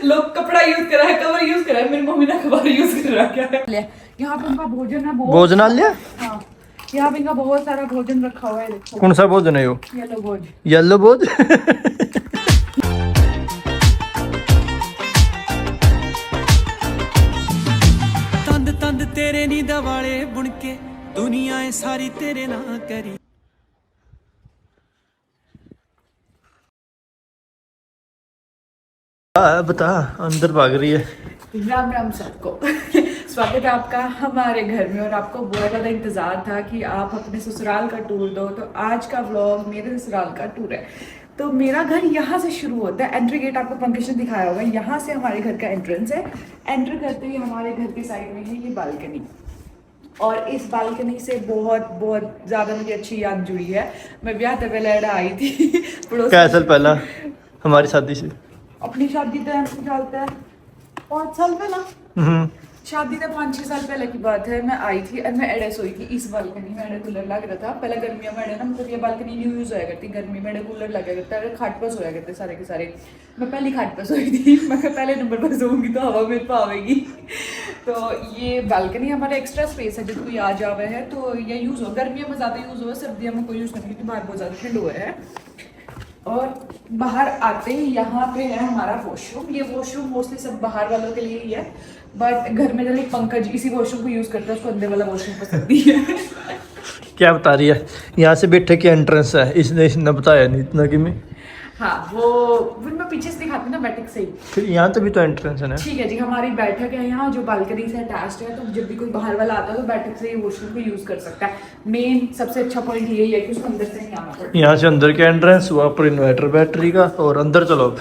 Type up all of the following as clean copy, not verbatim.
लोग कपड़ा यूज करा है, कवर यूज करा है, मेरी मम्मी ने कवर यूज करा क्या है। यहाँ पे उनका भोजन है, भोजनालय। हाँ, यहाँ पे इनका बहुत सारा भोजन रखा हुआ है। देखो कौन सा भोजन है वो? येलो भोज। येलो भोज। तंद तंद तेरे नी दवाले बुनके दुनिया सारी तेरे ना करी। बता, अंदर भाग रही है। राम राम सबको। स्वागत है आपका हमारे घर में। और आपको बहुत ज़्यादा इंतज़ार था कि आप अपने ससुराल का टूर दो, तो आज का व्लॉग मेरे ससुराल का टूर है। तो मेरा घर यहाँ से शुरू होता है। एंट्री गेट आपको पंकज ने दिखाया होगा, यहाँ से हमारे घर का एंट्रेंस है। एंटर करते ही हमारे घर के साइड में है ये बालकनी, और इस बालकनी से बहुत बहुत ज़्यादा मुझे अच्छी याद जुड़ी है। मैं ब्याह से पहले आई थी पड़ोस। क्या साल पहला हमारी शादी से? अपनी शादी तो डालता है 5 साल पहला। शादी तो 5-6 साल पहले की बात है। मैं आई थी और मैं एडे सोई थी इस बालकनी में। एडे कूलर लग रहा था। पहले गर्मियों में ना, मतलब ये बालकनी न्यू यूज होया करती, गर्मी में एडे कूलर लगा करता है, खाट पर सोया करते सारे के सारे। मैं पहली खाट पर सोई थी। मैं पहले नंबर पर सोऊंगी तो हवा मेरे पर आवेगी। तो ये बालकनी हमारा एक्स्ट्रा स्पेस है, जब कोई आ जावे है तो ये यूज़ हो। गर्मियों में ज़्यादा यूज़ हुआ, सर्दियों में कोई यूज़ नहीं, क्योंकि बाहर बहुत ज़्यादा ठंड हुआ है। और बाहर आते ही यहाँ पे है हमारा वॉशरूम। ये वॉशरूम मोस्टली सब बाहर वालों के लिए ही है, बट घर में जब एक पंकज इसी वॉशरूम को यूज करता है, उसको अंदर वाला वॉशरूम पसंद नहीं है। क्या बता रही है? यहाँ से बैठे की एंट्रेंस है, इसने बताया नहीं इतना कि मैं। हाँ, वो मैं पीछे से दिखाती ना बैठक से ही। फिर यहाँ तो भी तो एंट्रेंस है ना। ठीक है जी, हमारी बैठक है यहाँ जो बालकनी से अटैच्ड है, तो जब भी कोई बाहर वाला आता है तो बैठक से ही वॉशरूम को यूज कर सकता है। मेन सबसे अच्छा पॉइंट यही है कि उसको अंदर से नहीं आना पड़ता। यहाँ से अंदर के एंट्रेंस हुआ पर इन्वर्टर बैटरी का, और अंदर चलो अब।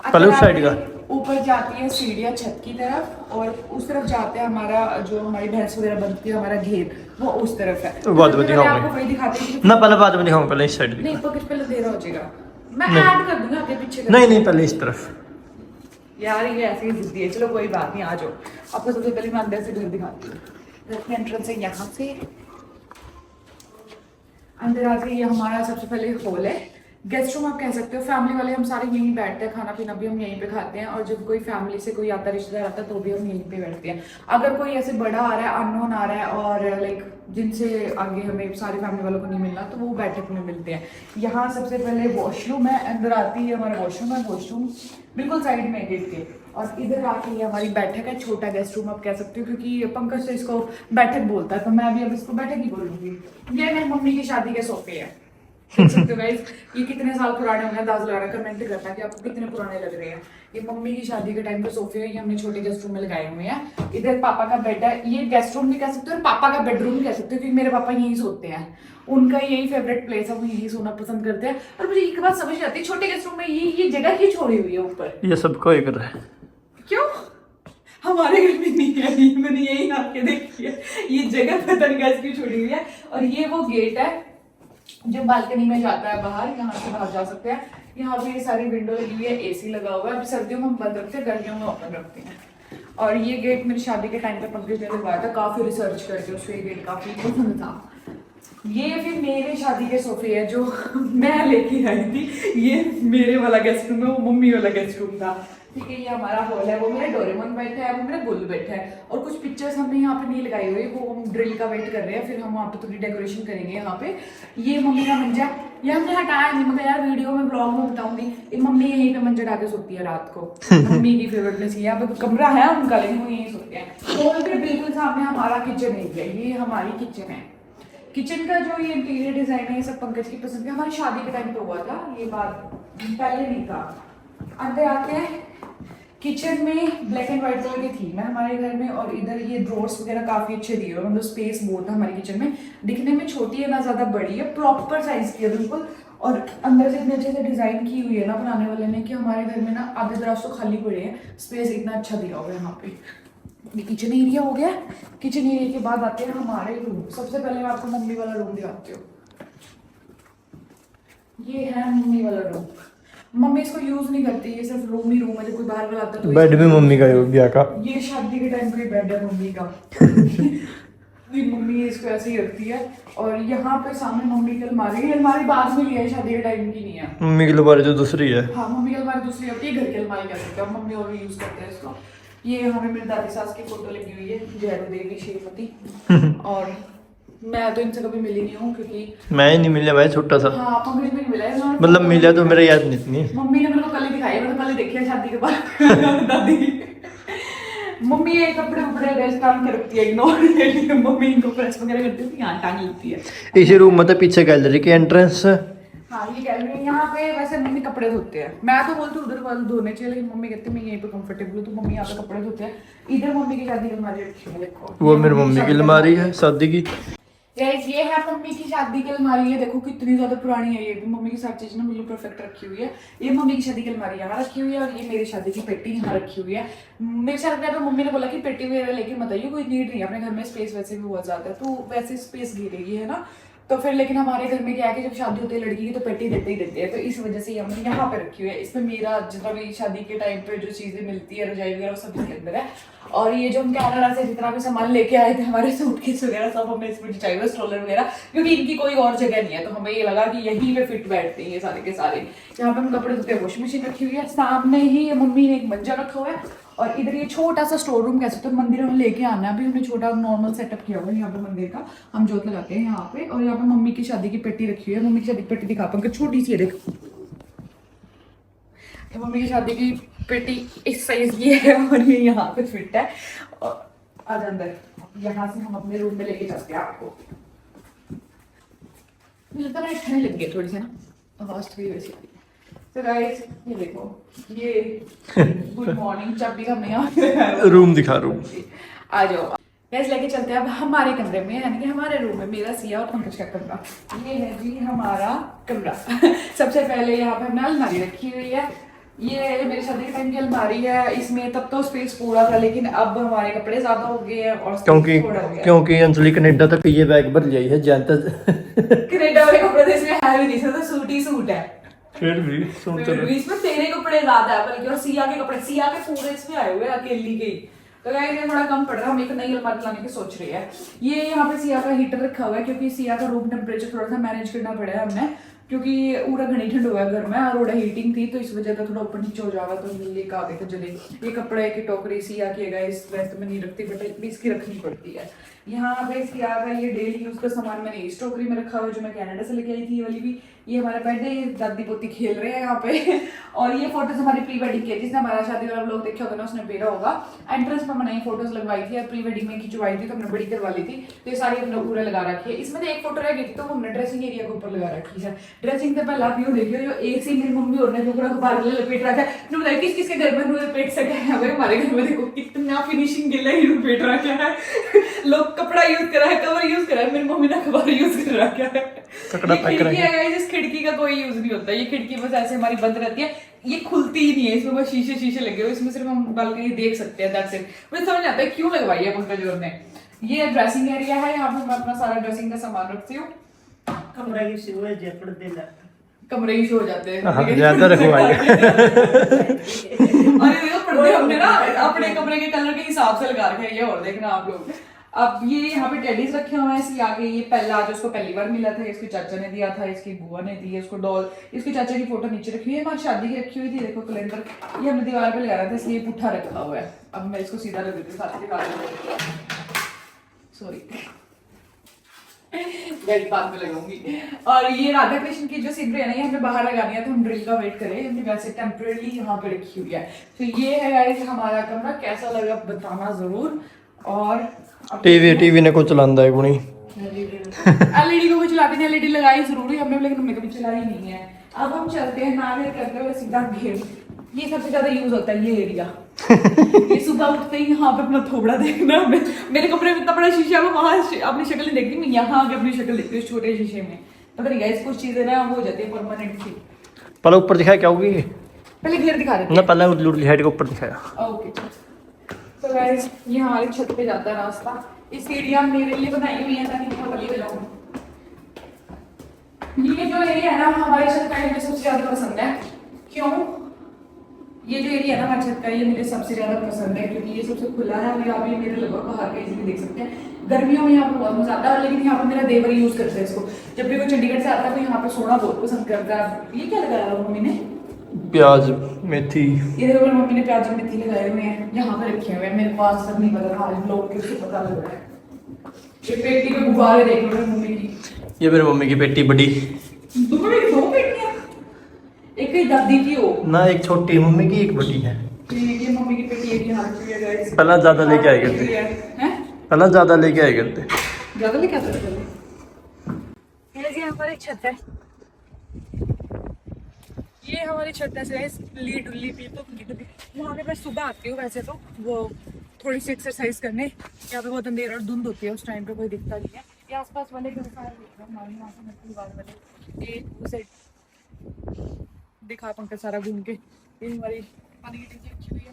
पहले उस साइड का ऊपर जाती है सीढ़ियाँ छत की तरफ, और उस तरफ जाते हैं हमारा जो हमारी भैंस वगैरह बनती है, हमारा घेर वो उस तरफ है। तो बाद में दिखाऊंगा आपको वही दिखाते हैं ना, पहले बाद में दिखाऊंगा, पहले इस साइड नहीं, पकड़ पहले दे रहा हो जाएगा। मैं ऐड कर दूंगा आगे पीछे नहीं नहीं, पहले इस तरफ। यार ये ऐसे ही जिद्दी है। चलो कोई बात नहीं, आ जाओ। आपको सबसे पहले मैं अंदर से घर दिखाती हूँ। एंट्रेंस है यहाँ से। अंदर आके ये हमारा सबसे पहले हॉल है, गेस्ट रूम आप कह सकते हो। फैमिली वाले हम सारे यहीं बैठते हैं, खाना पीना भी हम यहीं पे खाते हैं, और जब कोई फैमिली से कोई आता रिश्तेदार आता है तो भी हम यहीं पे बैठते हैं। अगर कोई ऐसे बड़ा आ रहा है, अननोन आ रहा है, और लाइक जिनसे आगे हमें सारी फैमिली वालों को नहीं मिलना, तो वो बैठक में मिलते हैं। यहाँ सबसे पहले वॉशरूम है, अंदर आती है हमारा वॉशरूम है। वॉशरूम बिल्कुल साइड में गेट के, और इधर आके ये हमारी बैठक है, छोटा गेस्ट रूम आप कह सकते हो, क्योंकि पंकज से इसको बैठक बोलता है, तो मैं भी अब इसको बैठक ही बोलूंगी। ये मेरी मम्मी की शादी के सोफे है, देख सकते हो गाइस। ये कितने साल पुराने होंगे, अंदाज लगा रहा, कमेंट करना कि आपको कितने पुराने लग रहे हैं। ये मम्मी की शादी के टाइम पे सोफे हैं, ये हमने छोटे गेस्ट रूम में लगाए हुए हैं। इधर पापा का बेड है, ये गेस्ट रूम भी कह सकते हो और पापा का बेडरूम भी कह सकते हो, क्योंकि मेरे पापा यहीं सोते हैं। उनका यही फेवरेट प्लेस है, वो यही सोना पसंद करते हैं। और मुझे एक बात समझ नहीं आती, छोटे गेस्ट रूम में ये जगह क्यों छोड़ी हुई है ऊपर? ये सबको ये कर रहा है क्यों? हमारे घर में नहीं है, ये मैंने यही आके देखी है। ये जगह पता नहीं कैसे क्यों छोड़ी हुई है। और ये वो गेट है जो बालकनी में जाता है बाहर, यहाँ से बाहर जा सकते हैं। यहाँ पे ये सारी विंडो लगी हुई है, एसी लगा हुआ है। अभी सर्दियों में हम बंद रखते हैं, गर्मियों में ओपन रखते हैं। और ये गेट मेरी शादी के टाइम पे पंकज ने लगवाया था, काफी रिसर्च करके उसको ये गेट काफी पसंद था। ये फिर मेरे शादी के सोफे है जो मैं लेके आई थी। ये मेरे वाला गेस्ट रूम है, वो मम्मी वाला गेस्ट रूम था। ठीक है, ये हमारा हॉल है, वो मेरा डोरेमोन बैठा है, वो मेरा गुल्लू बैठा है। और कुछ पिक्चर्स हमने यहाँ पे नहीं लगाई हुई, वो हम ड्रिल का वेट कर रहे हैं, फिर हम वहाँ पे थोड़ी डेकोरेशन करेंगे यहाँ पे। ये मम्मी का मंजा, ये हमने हटाया नहीं, मगर यार वीडियो में ब्लॉग में बताऊंगी। ये मम्मी यहीं पे मंजा डाके सोती है रात को। मम्मी की फेवरेटनेस ये, अब कमरा है उनका, लेकिन वो यहीं सोते हैं। हॉल के बिल्कुल सामने हमारा किचन है, ये हमारी किचन है। किचन का जो ये इंटीरियर डिजाइन है, ये सब पंकज की पसंद है। हमारी शादी के टाइम पे हुआ था, ये बात पहले नहीं था। अंदर आते हैं, किचन में ब्लैक एंड व्हाइट कलर की थी मैं हमारे घर में, और इधर ये ड्रॉर्स वगैरह काफी अच्छे दिए हुए, मतलब स्पेस बहुत है हमारी किचन में। दिखने में छोटी है ना, ज्यादा बड़ी है, प्रॉपर साइज की है बिल्कुल। और अंदर से इतने अच्छे से डिजाइन की हुई है ना बनाने वाले ने, कि हमारे घर में ना आधे दराज तो खाली पड़े हैं, स्पेस इतना अच्छा दिया हुआ है यहाँ पे। ये किचन एरिया हो गया। किचन एरिया के बाद आते हैं हमारे रूम। सबसे पहले मैं आपको मम्मी वाला रूम दिखाती हूँ। ये है मम्मी वाला रूम। मम्मी इसको यूज नहीं करती, ये सिर्फ रूम ही रूम है, जब कोई बाहर वाला आता है तो बेड भी मम्मी का ब्याह का। ये शादी के टाइम पे बेड है मम्मी का। ये मम्मी इसको ऐसे ही रखती है। और यहाँ पे सामने मम्मी की अलमारी है, अलमारी बाद में लिया है, शादी के टाइम की नहीं है। मम्मी की अलमारी जो दूसरी है। हाँ मम्मी की अलमारी दूसरी होती है, घर की अलमारी कह सकते हो, मम्मी और भी यूज करते हैं इसको। ये यहाँ पे मेरी दादी सास की फोटो लगी हुई है, जयरू देवी श्रीमती। और मैं तो इनसे कभी मिली नहीं हूँ क्योंकि मैं ही नहीं मिला भाई, छोटा सा। हाँ पंकज भी नहीं मिला है, मतलब मिला तो मेरा याद नहीं इतनी। मम्मी ने मेरे को कल ही दिखाई, मैंने पहले देखी है शादी के बाद। दादी मम्मी ये कपड़े उपड़े रेस्ट टांग के रखती है, इग्नोर। मम्मी इनको प्रेस वगैरह करती है, यहाँ टांग लेती है। इसी रूम में तो पीछे गैलरी की एंट्रेंस। हाँ ये गैलरी है, यहाँ पे वैसे मम्मी कपड़े धोते हैं। मैं तो बोलती हूँ उधर वाले धोने चाहिए, लेकिन मम्मी कहती है मैं यहीं पे कंफर्टेबल हूँ, तो मम्मी यहाँ पे कपड़े धोते हैं। इधर मम्मी की शादी की अलमारी रखी है, देखो वो मेरी मम्मी की अलमारी है शादी की। गाइस ये है मम्मी की शादी की अलमारी है, देखो कितनी ज्यादा पुरानी है। ये भी मम्मी की सारी चीजें ना बिल्कुल परफेक्ट रखी हुई है। ये मम्मी की शादी की अलमारी यहाँ रखी हुई है, और ये मेरी शादी की पेटी यहाँ रखी हुई है। मेरे साथ में मम्मी ने बोला कि पेटी वगैरह लेके मत आइए, कोई नीड नहीं है, अपने घर में स्पेस वैसे भी बहुत ज्यादा है, तो वैसे स्पेस घेरेगी है ना। तो फिर लेकिन हमारे घर में क्या है कि जब शादी होती है लड़की की तो पेटी देते ही देते हैं, तो इस वजह से हमने यहाँ पे रखी हुई है। इसमें मेरा जितना भी शादी के टाइम पे जो चीजें मिलती है रजाई वगैरह वो सब इसके अंदर है। और ये जो हम कनाडा से जितना भी सामान लेके आए थे, हमारे सूटकेस वगैरह सब हमने इसमें चाहिए, स्ट्रोलर वगैरह, क्योंकि इनकी कोई और जगह नहीं है, तो हमें ये लगा कि यहीं पे फिट बैठते हैं ये सारे के सारे। यहाँ पे हम कपड़े धोते हैं, वॉशिंग मशीन रखी हुई है, सामने ही मम्मी ने एक मंजा रखा हुआ है। और इधर ये छोटा सा स्टोर रूम कह सकते हो, मंदिर में लेके आना है, अभी हमने छोटा नॉर्मल सेटअप किया हुआ है यहाँ पे मंदिर का, हम जोत लगाते हैं यहाँ पे। और यहाँ पे मम्मी की शादी की पेटी रखी हुई है, मम्मी की शादी की पेटी दिखा पाऊंगी, छोटी सी है देखो। तो मम्मी की शादी की पेटी इस साइज की है, और ये यहाँ पे फिट है। और आज अंदर यहाँ से हम अपने रूम में लेके चलते हैं आपको। मुझे तो ना ठंड लग गई थोड़ी सी ना, आवाज थोड़ी वैसी। तो गाइस ये देखो, ये गुड मॉर्निंग चाबी का मैं रूम दिखा रूम। आ जाओ गाइस, लेके चलते हैं अब हमारे कमरे में, यानी कि हमारे रूम में, मेरा सिया और पंकज का कमरा। ये है जी हमारा कमरा। सबसे पहले यहाँ पे हमने अलमारी रखी हुई है, ये मेरी शादी के टाइम की अलमारी है। इसमें तब तो स्पेस पूरा था, लेकिन अब हमारे कपड़े ज्यादा हो गए हैं और क्योंकि अंजलि कनाडा तक ये बैग भर जाई है जानता। कनाडा वाले कपड़े तो इसमें है भी नहीं, तो सूट ही सूट है। फिर भी इसमें तेरे कपड़े ज्यादा है बल्कि, और सिया के कपड़े, सिया के पूरे इसमें आए हुए अकेली के। तो गाइस ये थोड़ा कम पड़ रहा है, हम एक नई अलमारी लाने की सोच रही है। ये यहाँ पे सिया का हीटर रखा हुआ है, क्योंकि सिया का रूम टेम्परेचर थोड़ा सा मैनेज करना पड़ा हमने, क्योंकि पूरा घनी ठंड हुआ है घर में और थोड़ा हीटिंग थी, तो इस वजह से थोड़ा ऊपर नीचे हो जाएगा, तो मिलने का आगे जले। ये कपड़े की टोकरी सिया की है, इस वैसे तो मैं नहीं रखती, बट इसकी रखनी पड़ती है। यहाँ पे सिया का ये डेली यूज का सामान मैंने इस टोकरी में रखा हुआ है, जो मैं कनाडा से लेके आई थी। ये वाली भी, ये हमारा बेड है, ये दादी पोती खेल रहे हैं यहाँ पे। और ये फोटोज हमारी प्री वेडिंग की है, जिसने हमारा शादी वाला लोग देखे होगा ना उसने पेड़ा होगा। एंट्रेंस पर मैंने फोटोज लगवाई थी, प्री वेडिंग में खिंचवाई थी, तो हमने बड़ी करवा ली थी, तो ये सारी हमने पूरा लगा रखी है। इसमें तो एक फोटो रह गई थी, तो हमने ड्रेसिंग एरिया के ऊपर लगा रखी है। ड्रेसिंग से पहले आप यूँ देखियो, जो एक से मेरी मम्मी और ने जो पूरा अखबार लपेट रखा है, किस किसके घर में लपेट सके हैं। हमारे घर में देखो कितना फिनिशिंग गिला ही लपेट रखा है। लोग कपड़ा यूज करा है, कवर यूज करा है, मेरी मम्मी ने अखबार यूज कर रखा है। खिड़की है, इस खिड़की का कोई यूज नहीं होता, ये खिड़की बस ऐसे हमारी बंद रहती है, ये खुलती ही नहीं है, इसमें बस शीशे लगे हुए, इसमें सिर्फ हम बालकनी देख सकते हैं। That's it. मुझे समझ आता है क्यों लगवाई है पंकज और ने। ये ड्रेसिंग एरिया है, यहाँ पे मैं अपना सारा ड्रेसिंग का सामान रखती हूँ। कमरे की शो हो जाते हैं, ज्यादा रखवाई। और ये देखो पर्दे हमने ना अपने कमरे के कलर के हिसाब से लगा रखे हैं, ये और देखना आप लोग। अब ये यहाँ पे टेडीज रखे हुए हैं, इसके आगे ये पहला आज उसको पहली बार मिला था, इसके चाचा ने दिया था, इसकी बुआ ने दी है उसको डॉल। इसके चाचा की फोटो नीचे रखी हुई है, हमारी शादी की रखी हुई थी, देखो कैलेंडर, ये हमने दीवार पे लगाया था, इसलिए पुट्ठा रखा हुआ है। अब मैं इसको सीधा रख देती हूँ, सॉरी बाद में लगाऊंगी। और ये राधा कृष्ण की जो सीनरी है ना, ये हमें बाहर लगानी है, तो हम ड्रिल का वेट करें, हमने वैसे टेम्परेरी यहाँ पे रखी हुई है। तो ये है गाइस हमारा कमरा, कैसा लगा बताना जरूर। और टीवी ने को चलांदा है गुणी एलईडी को चलाते हैं, एलईडी लगाई जरूरी हमने, लेकिन हमने कभी चलाई नहीं है। अब हम चलते हैं नारे करते हुए सीधा घेर, ये सबसे ज्यादा यूज होता है ये एरिया। ये सुबह उठते ही यहाँ पे अपना थोबड़ा देखना, मेरे कमरे में इतना बड़ा शीशा है, वहां अपनी शक्ल नहीं देखती, मैं यहाँ आके अपनी शक्ल देखती हूँ छोटे शीशे में। पता नहीं गाइस कुछ चीजें ना वो हो जाती है परमानेंट सी। पहले ऊपर दिखाया क्या होगी, पहले घेर दिखा देते ना, पहले उर्ली हाइट के ऊपर दिखाया। ओके तो गाइस ये हमारी छत पे जाता है रास्ता। इस एरिया मेरे लिए बनाई हुई है ताकि मैं बली हो जाऊं। ये जो एरिया है ना हमारे छत पे मुझे सबसे ज्यादा पसंद है। क्यों? ये जो एरिया है ना हमारे छत का, ये मुझे सबसे ज्यादा पसंद है क्योंकि ये सबसे खुला है और यहाँ पे मेरे लगभग बाहर का इजीली देख सकते हैं। गर्मियों में यहाँ पे बहुत मजा आता है, लेकिन यहाँ पे मेरा देवर यूज करता है इसको। जब भी वो चंडीगढ़ से आता है तो यहाँ पे सोना बहुत पसंद करता है। ये क्या लगाया हुआ मम्मी ने? प्याज मेथी। ये देखो मम्मी ने प्याज और मेथी लगाए हुए हैं, यहाँ पे रखे हुए हैं। मेरे को आज तक नहीं पता था, आज लोग के पता लग रहा है। ये पेटी पे गुब्बारे देख लो मम्मी की। ये मेरी मम्मी की पेटी बड़ी। तुम्हारी 2 पेटियां? एक ही दादी की हो ना, एक छोटी मम्मी की, एक बड़ी है। ये मम्मी की पेटी एक यहाँ रखी है गाइस। पहला ज्यादा लेके आए करते हैं, पहला ज्यादा लेके आए करते। ज्यादा लेके आते थे। ये हमारी छत है, ये हमारी छत है गाइस। ली डुल्ली पी तो वहाँ पे मैं सुबह आती हूँ वैसे तो, वो थोड़ी सी एक्सरसाइज करने। यहाँ पे बहुत अंधेरा और धुंध होती है, उस टाइम पे कोई दिखता नहीं है। ये आसपास वाले घर सारे देख रहे हैं, हमारे यहाँ से मट्टी वाले एक उसे दिखा पंकज सारा घूम के। ये हमारी पानी की टंकी रखी हुई है।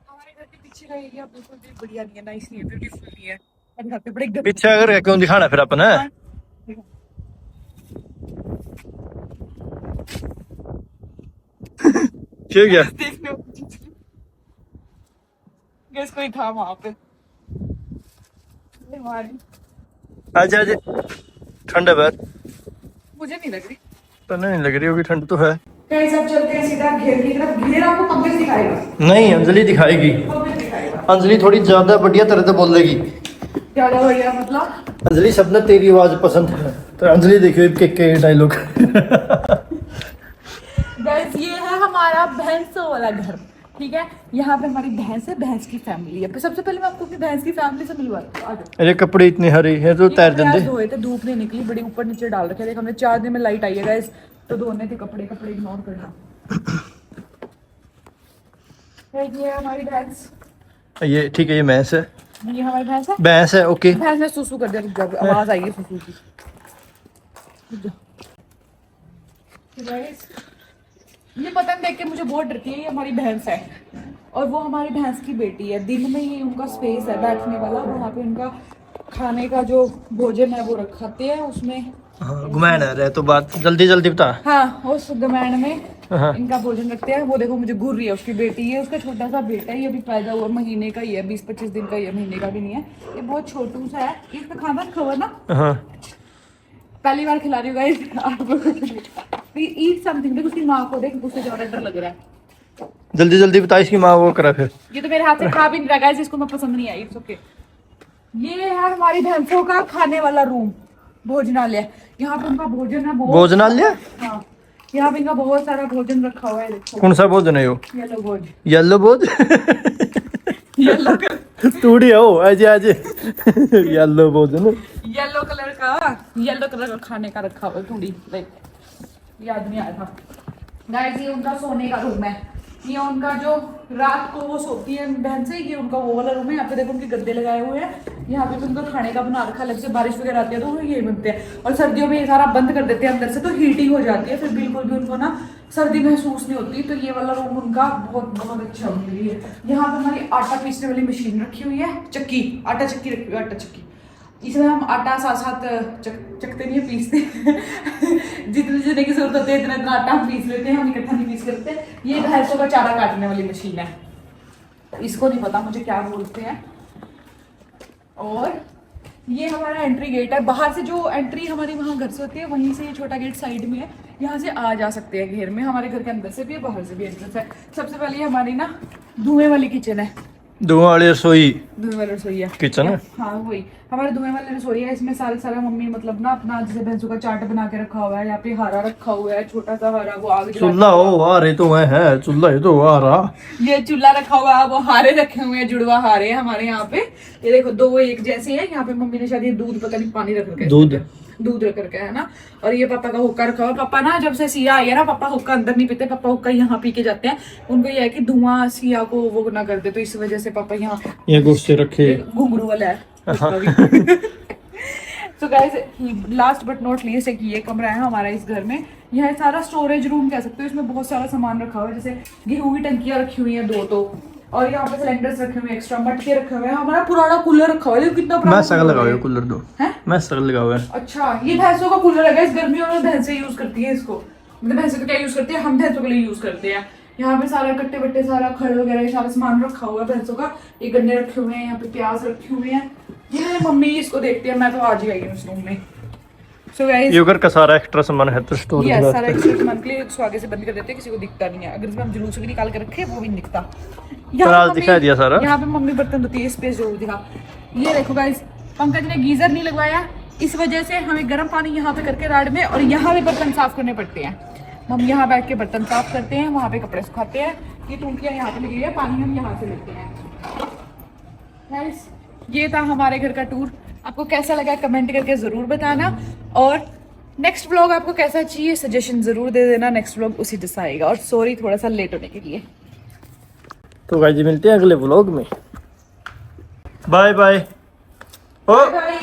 हमारे घर के पीछे का एरिया बिल्कुल भी बढ़िया नहीं है, नाइस नहीं है, ब्यूटीफुल नहीं है। और यहाँ पे बड़े पीछे अगर क्यों दिखाना फिर अपन है? क्यों गया? देखने गैस कोई था वहां पे। आज आज ठंड है बात। मुझे नहीं लग रही, तो नहीं लग रही होगी, ठंड तो है। गाइस अब चलते हैं सीधा घेर की तरफ। घेर आपको पंकज दिखाएगा, नहीं अंजलि दिखाएगी। पंकज दिखाएगा। अंजलि थोड़ी ज्यादा बढ़िया तरह से बोलेगी। ज्यादा बढ़िया मतलब? अंजलि सबने तेरी आवाज पसंद है, तो अंजलि देखियो के डायलॉग। गाइस ये है हमारा भैंसों वाला घर, ठीक है। यहाँ पे हमारी भैंस है, भैंस की फैमिली है। सबसे पहले मैं आपको अपनी भैंस की फैमिली से मिलवाती हूँ। अरे कपड़े इतने हरे हैं तो तैर आज देंगे। धोए थे, धूप नहीं निकली, बड़ी ऊपर नीचे डाल रखे थे हमने। 4 दिन में लाइट आई है गाइस, तो धोने थे कपड़े। कपड़े इग्नोर करना। ये है हमारी भैंस। ये ठीक है, ये भैंस है। ये हमारी भैंस है। भैंस है, ओके। भैंस ने सुसु कर दिया, जब आवाज आई है सुसु की। ये पतंग देख के मुझे बहुत डरती है। ये हमारी भैंस है और वो हमारी भैंस की बेटी है। दिन में ये उनका स्पेस है बैठने वाला, वहाँ पे उनका खाने का जो भोजन है वो रखाते हैं उसमें। हाँ, घुमाना रहे तो बात जल्दी जल्दी बता। हाँ, उस गमैन में हाँ। इनका भोजन रखते हैं। वो देखो मुझे घूर रही है, उसकी बेटी है, उसका छोटा सा बेटा है। ये अभी पैदा हुआ, महीने का ही है, 20-25 दिन का ही है, महीने का भी नहीं है। ये बहुत छोटू सा है। इसका खाना खबर ना, हाँ। पहली बार खिला रही हूँ गाइस आप लोगों को। Eat something. देख उसकी माँ को, देख उससे ज्यादा डर लग रहा है। जल्दी जल्दी बता, इसकी माँ वो करा फिर। ये तो मेरे हाथ से खा भी नहीं रहा गाइस, इसको मैं पसंद नहीं आई। It's okay. ये है हमारी भैंसों का खाने वाला रूम, भोजनालय। यहाँ पे उनका भोजन है बहुत। भोजनालय? हाँ, यहाँ पे इनका बहुत सारा भोजन रखा हुआ है। देखो कौन सा भोजन है? येलो भोज। येलो भोज? येलो तूड़ी हो आज आज येलो भोजन। येलो कलर का खाने का रखा हुआ है थोड़ी। लाइक याद नहीं आया था गाइस। ये उनका सोने का रूम है। ये उनका जो रात को वो सोती है बहन से, ये उनका वो वाला रूम है। यहाँ पे देखो उनके गद्दे लगाए हुए हैं। यहाँ पे भी उनका खाने का बना रखा अलग से। बारिश वगैरह आती है तो वो ये बनते हैं। और सर्दियों में ये सारा बंद कर देते हैं अंदर से, तो हीटिंग हो जाती है, फिर बिल्कुल भी उनको ना सर्दी महसूस नहीं होती। तो ये वाला रूम उनका बहुत बहुत अच्छा उनके लिए। यहाँ पे हमारी आटा पीसने वाली मशीन रखी हुई है, चक्की, आटा चक्की रखी हुई है, आटा चक्की। इसमें हम आटा साथ साथ चकते नहीं है, पीसते जितने जितने की जरूरत होती है इतना इतना आटा हम पीस लेते हैं, हम इकट्ठा नहीं पीस करते। ये भैंसों का चारा काटने वाली मशीन है, इसको नहीं पता मुझे क्या बोलते हैं। और ये हमारा एंट्री गेट है। बाहर से जो एंट्री हमारी वहाँ घर से होती है, वहीं से ये छोटा गेट साइड में है, यहाँ से आ जा सकते हैं घेर में। हमारे घर के अंदर से भी है, बाहर से भी एंट्रेंस है। सबसे पहले ये हमारी ना धुएं वाली किचन है। धुआं वाली रसोई? धुएं वाली रसोई है, किचन है। हाँ वही हमारे धुएं वाली रसोई है। इसमें सारा मम्मी मतलब ना अपना जैसे भैंसों का चाट बना के रखा हुआ है। यहाँ पे हारा रखा हुआ है, छोटा सा हारा, वो आग चूल्हा हो आ रहे तो है, चूल्हा है तो आ रहा। ये चूल्हा रखा हुआ है, वो हारे रखे हुए हैं, जुड़वा हारे हमारे यहाँ पे। ये देखो 2 एक जैसे है। यहाँ पे मम्मी ने शायद ये दूध, पता नहीं पानी रख रखा है, दूध रख रखा है ना। और ये पापा का हुक्का रखा हुआ। पापा ना जब से सिया आई है ना, पापा हुक्का अंदर नहीं पीते, पापा हुक्का यहाँ पी के जाते हैं। उनको ये है कि धुआं सिया को वो ना कर दे, तो इस वजह से पापा यहाँ ये गोश्त रखे। घुंघरू वाला है। तो guys last but not least एक ये कमरा है हमारा इस घर में। यह सारा स्टोरेज रूम कह सकते हो। इसमें बहुत सारा सामान रखा हुआ है, जैसे गेहूं की टंकियां रखी हुई हैं 2 तो, और यहाँ पे सिलेंडर्स रखे हुए हैं, एक्स्ट्रा मटके रखे हुए हैं। हमारा पुराना कूलर रखा हुआ है, कितना पुराना। मैं सगल लगा हुआ है कूलर, दो है मैं सगल लगा हुआ है। अच्छा, ये भैंसों का कूलर है गाइस। गर्मियों में भैंसें यूज करती है इसको। मतलब भैंसें तो क्या यूज करती है, हम भैंसों के लिए यूज करते हैं। यहाँ पे सारा कट्टे बट्टे सारा खड़ वगैरह सारा सामान रखा हुआ है भैंसों का। ये गन्ने रखे हुए हैं, यहाँ पे प्याज रखे हुए हैं। ये मम्मी इसको देखती है, मैं तो आज ही आई हूँ इस रूम में। सो गाइस ये घर का सारा एक्स्ट्रा सामान है तो स्टोर ये सारा एक्स्ट्रा सामान के लिए इसको आगे से बंद कर देते हैं, किसी को दिखता नहीं है। अगर इसमें हम जुलूस भी निकाल के रखे वो भी नहीं दिखता। आज दिखा दिया सारा। यहाँ पे मम्मी बर्तन धोती है, स्पेस जरूर दिखा। ये देखो गाइस, पंकज ने गीजर नहीं लगवाया, इस वजह से हमें गर्म पानी यहाँ पे करके राड में और यहाँ पे बर्तन साफ करने पड़ते हैं। हम यहाँ बैठ के बर्तन साफ करते हैं, वहाँ पे कपड़े सुखाते हैं। ये टूटियाँ यहाँ पे लगी हुई है, पानी हम यहाँ से लेते हैं। गाइस ये था हमारे घर का टूर। आपको कैसा लगा कमेंट करके ज़रूर बताना, और नेक्स्ट व्लॉग आपको कैसा चाहिए सजेशन ज़रूर दे देना। नेक्स्ट व्लॉग उसी जैसा आएगा। और सॉरी थोड़ा सा लेट होने के लिए। तो गाइस जी मिलते हैं अगले व्लॉग में। Bye bye. Oh bye.